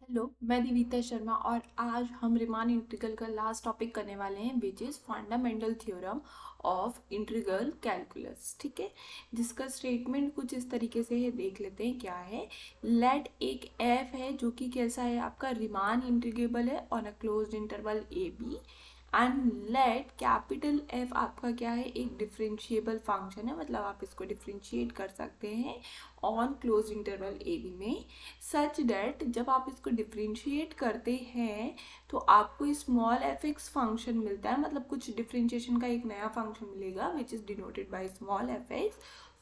Hello, मैं दिविता शर्मा और आज हम रिमान इंटीग्रल का लास्ट टॉपिक करने वाले हैं which is fundamental theorem of integral calculus. ठीक है, जिसका स्टेटमेंट कुछ इस तरीके से है, देख लेते हैं क्या है। लेट एक एफ है जो कि कैसा है, आपका रिमान इंटीग्रेबल है on a closed interval A B and let capital F आपका क्या है, एक डिफरेंशिएबल फंक्शन है, मतलब आप इसको डिफरेंशिएट कर सकते हैं on close interval A B में, सच डैट जब आप इसको डिफरेंशिएट करते हैं तो आपको स्मॉल एफ एक्स फंक्शन मिलता है, मतलब कुछ डिफरेंशिएशन का एक नया फंक्शन मिलेगा which is denoted by small F X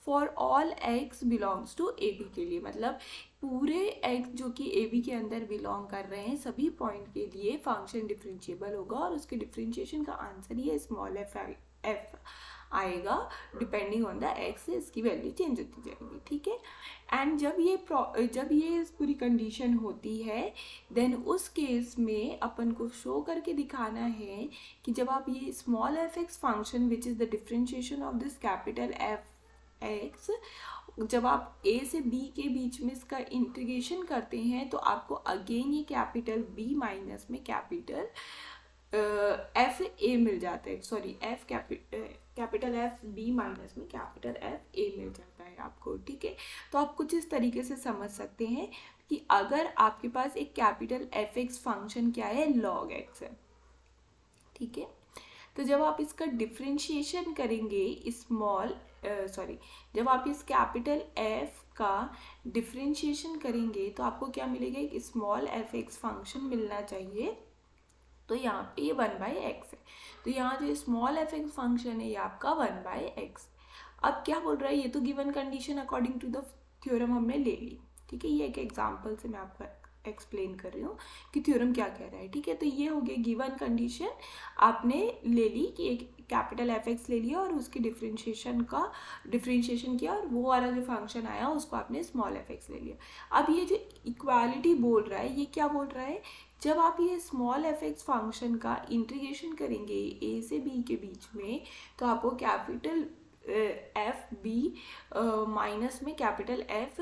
for all X belongs to A B के लिए, मतलब पूरे एक्स जो कि ए बी के अंदर बिलोंग कर रहे हैं सभी पॉइंट के लिए फंक्शन डिफरेंशिएबल होगा और उसके डिफरेंशिएशन का आंसर ही स्मॉल एफ आएगा। डिपेंडिंग ऑन द एक्स इसकी वैल्यू चेंज होती जाएगी। ठीक है, एंड जब ये पूरी कंडीशन होती है देन उस केस में अपन को शो करके दिखाना है कि जब आप ये small F x function which is the differentiation of this capital F x, जब आप ए से बी के बीच में इसका इंटीग्रेशन करते हैं तो आपको अगेन ये कैपिटल बी माइनस में कैपिटल एफ ए मिल जाता है, sorry F capital F B minus में कैपिटल एफ ए मिल जाता है आपको। ठीक है, तो आप कुछ इस तरीके से समझ सकते हैं कि अगर आपके पास एक कैपिटल एफ एक्स फंक्शन क्या है, लॉग एक्स है। ठीक है, तो जब आप इसका डिफरेंशिएशन करेंगे जब आप इस कैपिटल एफ का डिफरेंशिएशन करेंगे तो आपको क्या मिलेगा, एक स्मॉल एफ एक्स फंक्शन मिलना चाहिए। तो यहाँ पे ये 1/x है, तो यहाँ जो स्मॉल एफ एक्स फंक्शन है ये आपका 1/x। अब क्या बोल रहा है, ये तो given condition according to the theorem हमने ले ली। ठीक है, ये एक एग्जांपल से मैं आपको एक्सप्लेन कर रही हूँ कि थ्योरम क्या कह रहा है। ठीक है, तो ये हो गया गिवन कंडीशन आपने ले ली कि एक कैपिटल एफ एक्स ले लिया और उसकी डिफरेंशिएशन किया और वो वाला जो फंक्शन आया उसको आपने स्मॉल एफ एक्स ले लिया। अब ये जो इक्वालिटी बोल रहा है ये क्या बोल रहा है, जब आप ये स्मॉल एफ एक्स फंक्शन का इंटीग्रेशन करेंगे ए से बी के बीच में तो आपको कैपिटल एफ बी माइनस में कैपिटल एफ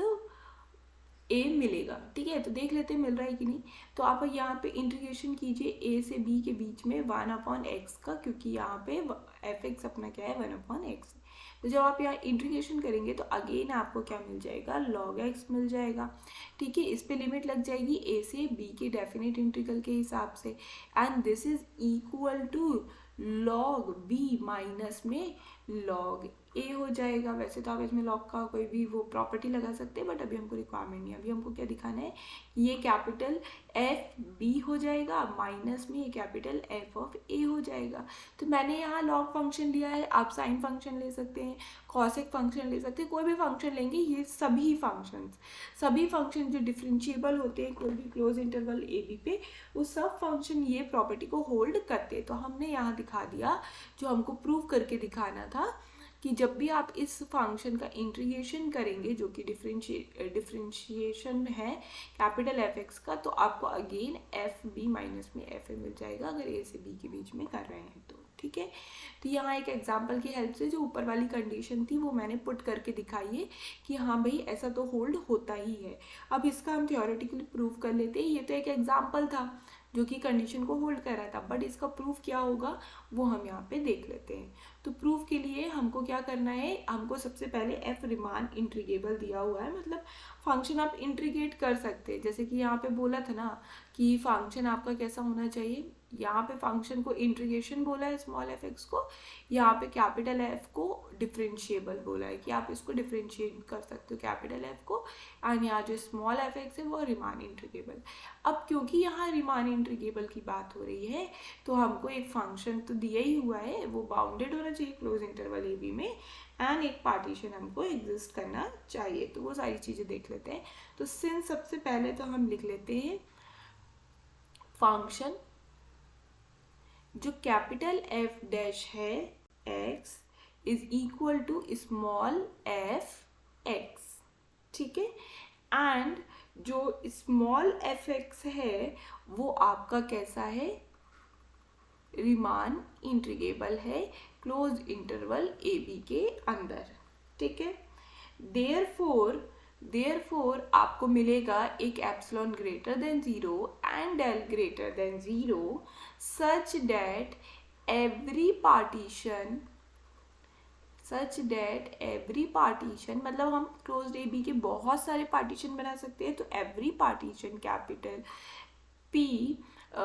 ए मिलेगा। ठीक है, तो देख लेते हैं मिल रहा है कि नहीं। तो आप यहाँ पे इंटीग्रेशन कीजिए ए से बी के बीच में 1/x का, क्योंकि यहाँ पे एफ एक्स अपना क्या है 1/x। तो जब आप यहाँ इंटीग्रेशन करेंगे तो अगेन आपको क्या मिल जाएगा, log x मिल जाएगा। ठीक है, इस पे लिमिट लग जाएगी ए से बी के डेफिनेट इंटीग्रल के हिसाब से and this is equal to log b minus में log a हो जाएगा। वैसे तो आप इसमें log का कोई भी वो प्रॉपर्टी लगा सकते हैं बट अभी हमको रिक्वायरमेंट नहीं है, अभी हमको क्या दिखाना है, ये कैपिटल एफ बी हो जाएगा माइनस में ये कैपिटल एफ ऑफ ए हो जाएगा। तो मैंने यहाँ log फंक्शन लिया है, आप साइन फंक्शन ले सकते हैं, कॉसेक फंक्शन ले सकते हैं, कोई भी फंक्शन लेंगे। ये सभी फंक्शन जो डिफरेंशिएबल होते हैं कोई भी क्लोज इंटरवल ए बी पे, वो सब फंक्शन ये प्रॉपर्टी को होल्ड करते हैं। तो हमने यहाँ दिखा दिया जो हमको प्रूव करके दिखाना था कि जब भी आप इस फंक्शन का इंटीग्रेशन करेंगे जो कि डिफरेंशिएशन है कैपिटल एफ एक्स का, तो आपको अगेन एफ बी माइनस में एफ ए मिल जाएगा अगर ए से बी के बीच में कर रहे हैं तो। ठीक है, तो यहाँ एक एग्जांपल की हेल्प से जो ऊपर वाली कंडीशन थी वो मैंने पुट करके दिखाई है कि हाँ भाई ऐसा तो होल्ड होता ही है। अब इसका हम थियोरेटिकली प्रूव कर लेते हैं। ये तो एक एग्जाम्पल था जो कि कंडीशन को होल्ड कर रहा था, बट इसका प्रूफ क्या होगा वो हम यहाँ पे देख लेते हैं। तो प्रूफ के लिए हमको क्या करना है, हमको सबसे पहले एफ रिमान इंटीग्रेबल दिया हुआ है, मतलब फंक्शन आप इंटीग्रेट कर सकते हैं। जैसे कि यहाँ पे बोला था ना कि फंक्शन आपका कैसा होना चाहिए, यहाँ पे फंक्शन को इंटीग्रेशन बोला है स्मॉल एफ एक्स को, यहाँ पे कैपिटल एफ को डिफरेंशिएबल बोला है कि आप इसको डिफरेंशिएट कर सकते हो कैपिटल एफ को, एंड यहाँ जो स्मॉल एफ एक्स है वो रिमान इंटीग्रेबल। अब क्योंकि यहाँ रिमान इंटीग्रेबल की बात हो रही है तो हमको एक फंक्शन तो दिया ही हुआ है, वो बाउंडेड होना चाहिए क्लोज इंटरवल ए बी में एंड एक पार्टीशन हमको एग्जिस्ट करना चाहिए। तो वो सारी चीज़ें देख लेते हैं। तो सिंस सबसे पहले तो हम लिख लेते हैं फंक्शन जो कैपिटल एफ डैश है X is equal to small F X. ठीक है, एंड जो स्मॉल एफ एक्स है वो आपका कैसा है, रिमान इंटीग्रेबल है क्लोज इंटरवल ए बी के अंदर। ठीक है, देयरफॉर देयरफॉर आपको मिलेगा एक epsilon greater than 0 and del greater than 0 such that every partition मतलब हम क्लोज्ड ए बी के बहुत सारे पार्टीशन बना सकते हैं, तो every partition capital P A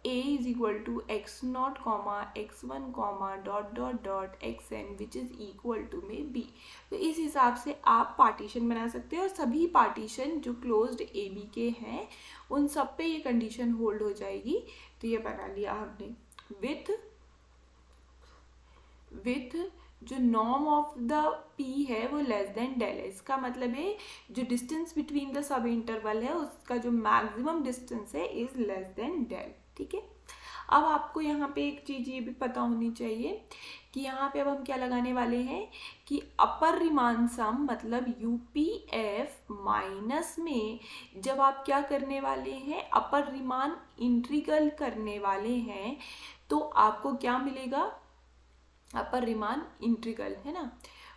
is equal to x0 x1 xn which is equal to में B। तो इस हिसाब से आप पार्टीशन बना सकते हैं और सभी पार्टीशन जो क्लोज्ड ए बी के हैं उन सब पे ये कंडीशन होल्ड हो जाएगी। तो ये बना लिया हमने विथ जो नॉर्म ऑफ द P है वो लेस देन डेल है। इसका मतलब है जो distance between the sub interval है उसका जो मैक्सिमम डिस्टेंस है इज लेस देन डेल। ठीक है, अब आपको यहाँ पे एक चीज़ ये भी पता होनी चाहिए कि यहाँ पे अब हम क्या लगाने वाले हैं कि अपर रिमान सम मतलब UPF माइनस में जब आप क्या करने वाले हैं अपर रिमान इंटीग्रल करने वाले हैं तो आपको क्या मिलेगा, अपर रिमान इंटीग्रल है ना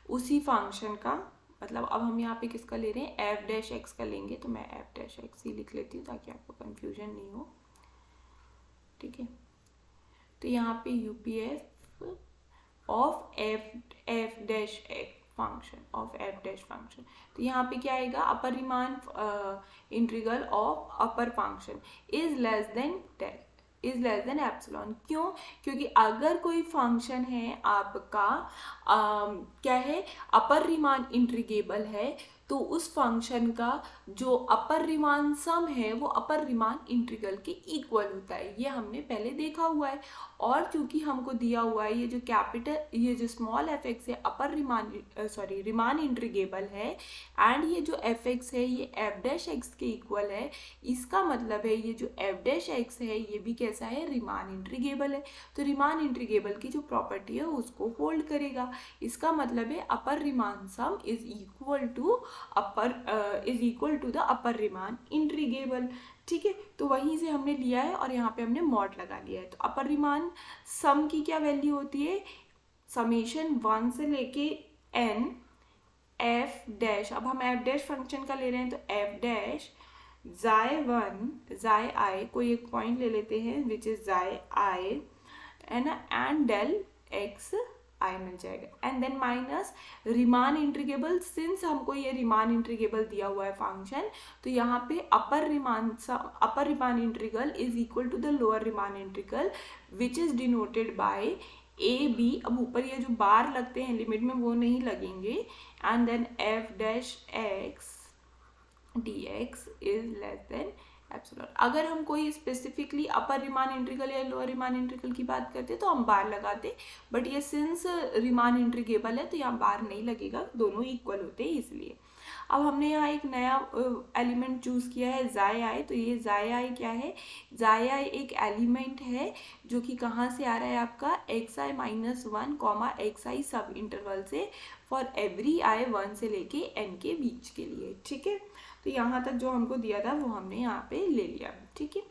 उसी फंक्शन का। मतलब अब हम यहाँ पे किसका ले रहे हैं एफ डैश एक्स का लेंगे, तो मैं एफ डैश एक्स ही लिख लेती हूँ ताकि आपको कंफ्यूजन नहीं हो। ठीक है, तो यहाँ पे UPF of F dash function तो यहाँ पे क्या आएगा upper Riemann integral of upper function is less than epsilon. क्यों? क्योंकि अगर कोई फंक्शन है आपका क्या है अपर रिमान इंटीग्रेबल है तो उस फंक्शन का जो अपर रिमान सम है वो अपर रिमान इंटीग्रल के इक्वल होता है, ये हमने पहले देखा हुआ है। और चूंकि हमको दिया हुआ है ये जो स्मॉल एफ एक्स है अपर रिमान इंटीग्रेबल है एंड ये जो एफ एक्स है ये एफ डैश एक्स के इक्वल है, इसका मतलब है ये जो एफ डैश एक्स है ये भी कैसा है रिमान इंटीग्रेबल है। तो रिमान इंटीग्रेबल की जो प्रॉपर्टी है उसको होल्ड करेगा। इसका मतलब है upper Riemann sum is equal to the upper Riemann integrable. ठीक है, तो वहीं से हमने लिया है और यहाँ पे हमने मॉड लगा लिया है। तो अपर रिमान सम की क्या वैल्यू होती है, समेशन 1 से लेके n एफ डैश। अब हम एफ डैश फंक्शन का ले रहे हैं तो एफ डैश ज़ाई आई कोई एक पॉइंट ले लेते हैं विच इज ज़ाई आई है ना एंड डेल एक्स आई मिल जाएगा and then minus Riemann integrable. Since हमको ये रिमान इंटीग्रेबल दिया हुआ है फंक्शन तो यहाँ पे upper Riemann integral is equal to the lower Riemann integral which is denoted by A B. अब ऊपर ये जो बार लगते हैं लिमिट में वो नहीं लगेंगे and then F dash X dx is less than epsilon. अगर हम कोई स्पेसिफिकली अपर रिमान इंटीग्रल या लोअर रिमान इंटीग्रल की बात करते तो हम बार लगाते, बट ये सिंस रिमान इंटीग्रेबल है तो यहाँ बार नहीं लगेगा, दोनों इक्वल होते हैं इसलिए। अब हमने यहाँ एक नया एलिमेंट चूज़ किया है ज़ाई आई। तो ये ज़ाई आई क्या है, ज़ाई आई एक एलिमेंट है जो कि कहाँ से आ रहा है आपका xi-1 xi सब इंटरवल से फॉर एवरी i 1 से लेके n के बीच के लिए। ठीक है, तो यहाँ तक जो हमको दिया था वो हमने यहाँ पे ले लिया। ठीक है,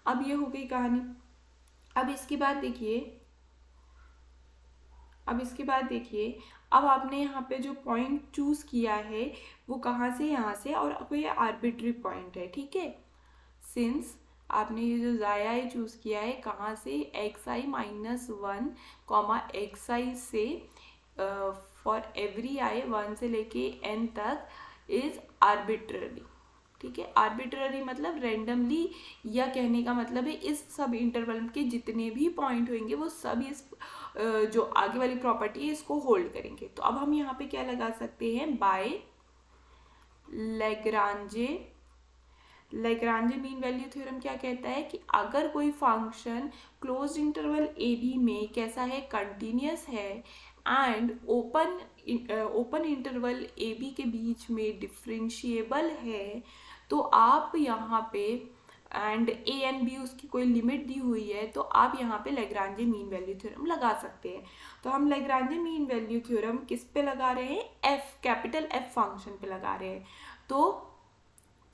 अब ये हो गई कहानी। अब इसके बाद देखिए अब आपने यहाँ पे जो पॉइंट चूज़ किया है वो कहाँ से, यहाँ से, और कोई आर्बिट्री पॉइंट है। ठीक है, सिंस आपने ये जो ज़ाई आई चूज़ किया है कहाँ से xi-1 xi से फॉर एवरी i 1 से लेके n तक इज आर्बिट्ररी। ठीक है, आर्बिट्ररी मतलब रेंडमली, या कहने का मतलब है इस सब इंटरवल के जितने भी पॉइंट होंगे वो सब इस जो आगे वाली प्रॉपर्टी है इसको होल्ड करेंगे। तो अब हम यहाँ पे क्या लगा सकते हैं, by Lagrange mean value theorem क्या कहता है कि अगर कोई function closed interval A B में कैसा है, कंटिन्यूअस है and open interval A B के बीच में डिफरेंशिएबल है तो आप यहाँ पे एंड ए एंड बी उसकी कोई लिमिट दी हुई है तो आप यहाँ पे लैग्रांजे मीन वैल्यू थ्योरम लगा सकते हैं। तो हम लैग्रांजे मीन वैल्यू थ्योरम किस पे लगा रहे हैं, कैपिटल एफ फंक्शन पे लगा रहे हैं। तो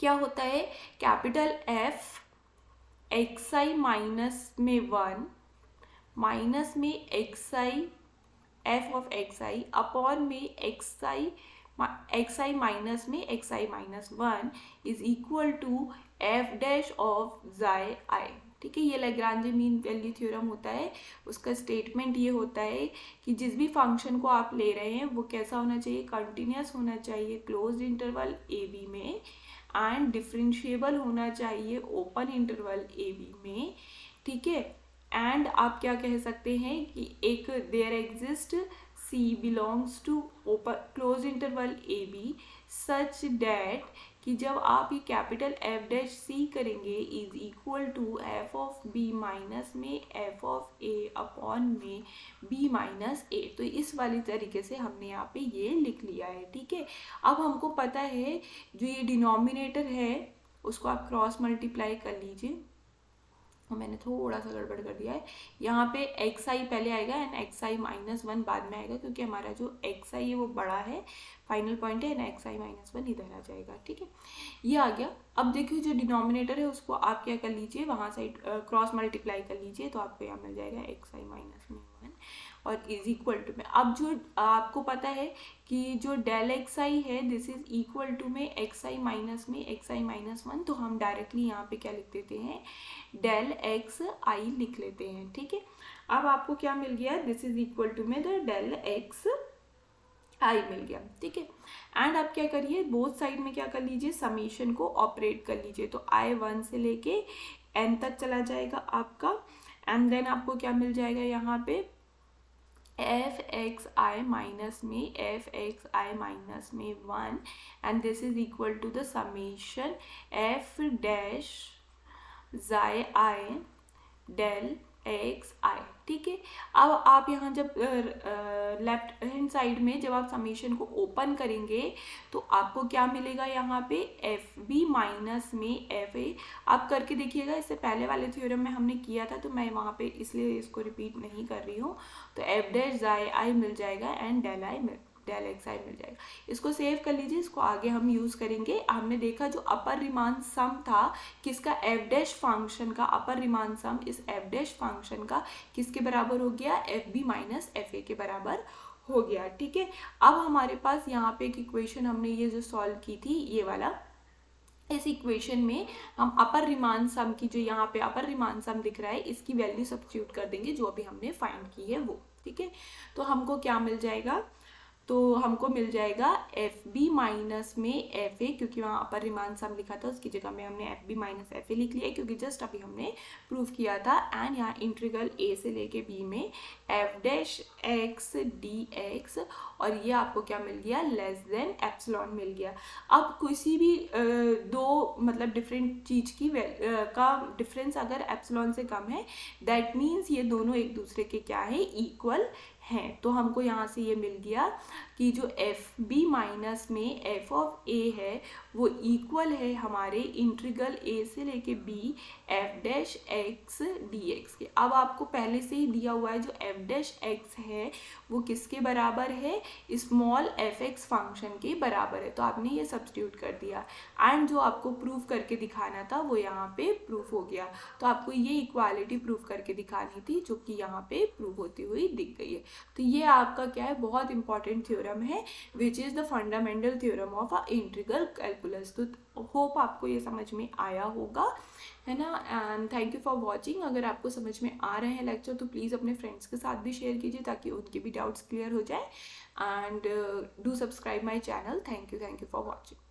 क्या होता है, कैपिटल एफ xi माइनस में 1 माइनस में xi f of xi upon में xi एक्स आई माइनस में X I minus one is equal to F dash of xi I. ठीक है, ये लैग्रांज मीन वैल्यू थ्योरम होता है। उसका स्टेटमेंट ये होता है कि जिस भी फंक्शन को आप ले रहे हैं वो कैसा होना चाहिए, कंटिन्यूस होना चाहिए क्लोज्ड इंटरवल ए बी में, एंड डिफरेंशिएबल होना चाहिए ओपन इंटरवल ए बी में। ठीक है, एंड आप क्या कह सकते हैं कि एक there exist C belongs to open closed interval A B such that कि जब आप ये कैपिटल एफ डैश सी करेंगे is equal to F of B minus में एफ ऑफ ए अपॉन में बी माइनस ए। तो इस वाली तरीके से हमने यहाँ पे ये लिख लिया है। ठीक है, अब हमको पता है जो ये डिनोमिनेटर है उसको आप क्रॉस मल्टीप्लाई कर लीजिए। मैंने थोड़ा सा गड़बड़ कर दिया है, यहाँ पे एक्स आई पहले आएगा and x I minus one बाद में आएगा, क्योंकि हमारा जो एक्स आई है वो बड़ा है, फाइनल पॉइंट है, and x I minus one इधर आ जाएगा। ठीक है, ये आ गया। अब देखिए जो डिनोमिनेटर है उसको आप क्या कर लीजिए, वहाँ साइड क्रॉस मल्टीप्लाई कर लीजिए, तो आपको यहाँ मिल जाएगा एक्स आई माइनस में वन और इज इक्वल टू में। अब जो आपको पता है कि जो डेल एक्स आई है दिस इज इक्वल टू में एक्स आई माइनस में एक्स आई माइनस वन, तो हम डायरेक्टली यहाँ पे क्या लिख देते हैं, डेल एक्स आई लिख लेते हैं। ठीक है, अब आपको क्या मिल गया, दिस इज इक्वल टू में द डेल एक्स आई मिल गया। ठीक है, एंड आप क्या करिए, बोथ साइड में क्या कर लीजिए, समीशन को ऑपरेट कर लीजिए, तो आई वन से लेके एन तक चला जाएगा आपका, एंड देन आपको क्या मिल जाएगा यहाँ पे एफ एक्स आई माइनस में एफ एक्स आई माइनस में one, and this is equal to the summation F dash xi I del X आई। ठीक है, अब आप यहाँ जब लेफ्ट हैंड साइड में जब आप समीशन को ओपन करेंगे तो आपको क्या मिलेगा, यहाँ पे एफ बी माइनस में एफ ए। आप करके देखिएगा, इससे पहले वाले थ्योरम में हमने किया था, तो मैं वहाँ पे इसलिए इसको रिपीट नहीं कर रही हूँ। तो एफ डैश जाई आई मिल जाएगा एंड डेल एक्स आई मिल जाएगा। इसको सेव कर लीजिए, इसको आगे हम यूज़ करेंगे। हमने देखा जो अपर रिमान सम था किसका, एफ डैश फंक्शन का अपर रिमान सम इस एफ डैश फंक्शन का किसके बराबर हो गया, F B minus F A के बराबर हो गया। ठीक है, अब हमारे पास यहाँ पे एक इक्वेशन हमने ये जो सॉल्व की थी ये वाला, इस इक्वेशन में हम अपर रिमान सम की जो यहाँ पे अपर रिमान सम दिख रहा है इसकी वैल्यू सब्स्टिट्यूट कर देंगे जो अभी हमने फाइंड की है वो। ठीक है, तो हमको क्या मिल जाएगा, तो हमको मिल जाएगा एफ बी माइनस में एफ ए, क्योंकि वहाँ अपर रिमान सम लिखा था उसकी जगह में हमने F B minus F A लिख लिया, क्योंकि जस्ट अभी हमने प्रूव किया था। एंड यहाँ इंटीग्रल ए से लेके बी में F dash X D x, और ये आपको क्या मिल गया, लेस देन एप्सिलॉन मिल गया। अब किसी भी दो मतलब डिफरेंट चीज़ की का डिफरेंस अगर एप्सिलॉन से कम है दैट मीन्स ये दोनों एक दूसरे के क्या है, इक्वल हैं। तो हमको यहाँ से ये मिल गया कि जो एफ बी माइनस में एफ ऑफ ए है वो इक्वल है हमारे इंटीग्रल ए से लेके B F dash X D X के। अब आपको पहले से ही दिया हुआ है जो एफ डैश एक्स है वो किसके बराबर है, स्मॉल एफ एक्स फंक्शन के बराबर है, तो आपने ये सब्स्टिट्यूट कर दिया एंड जो आपको प्रूफ करके दिखाना था वो यहाँ पे प्रूफ हो गया। तो आपको ये इक्वालिटी प्रूफ करके दिखानी थी जो कि यहाँ पे प्रूफ होती हुई दिख गई है। तो ये आपका क्या है, बहुत इंपॉर्टेंट थ्योरम है which is the fundamental theorem of a integral calculus. तो होप आपको ये समझ में आया होगा, है ना। And thank you for watching. अगर आपको समझ में आ रहे हैं लेक्चर तो प्लीज़ अपने फ्रेंड्स के साथ भी शेयर कीजिए ताकि उनके भी डाउट्स क्लियर हो जाए, and do subscribe my channel. Thank you for watching.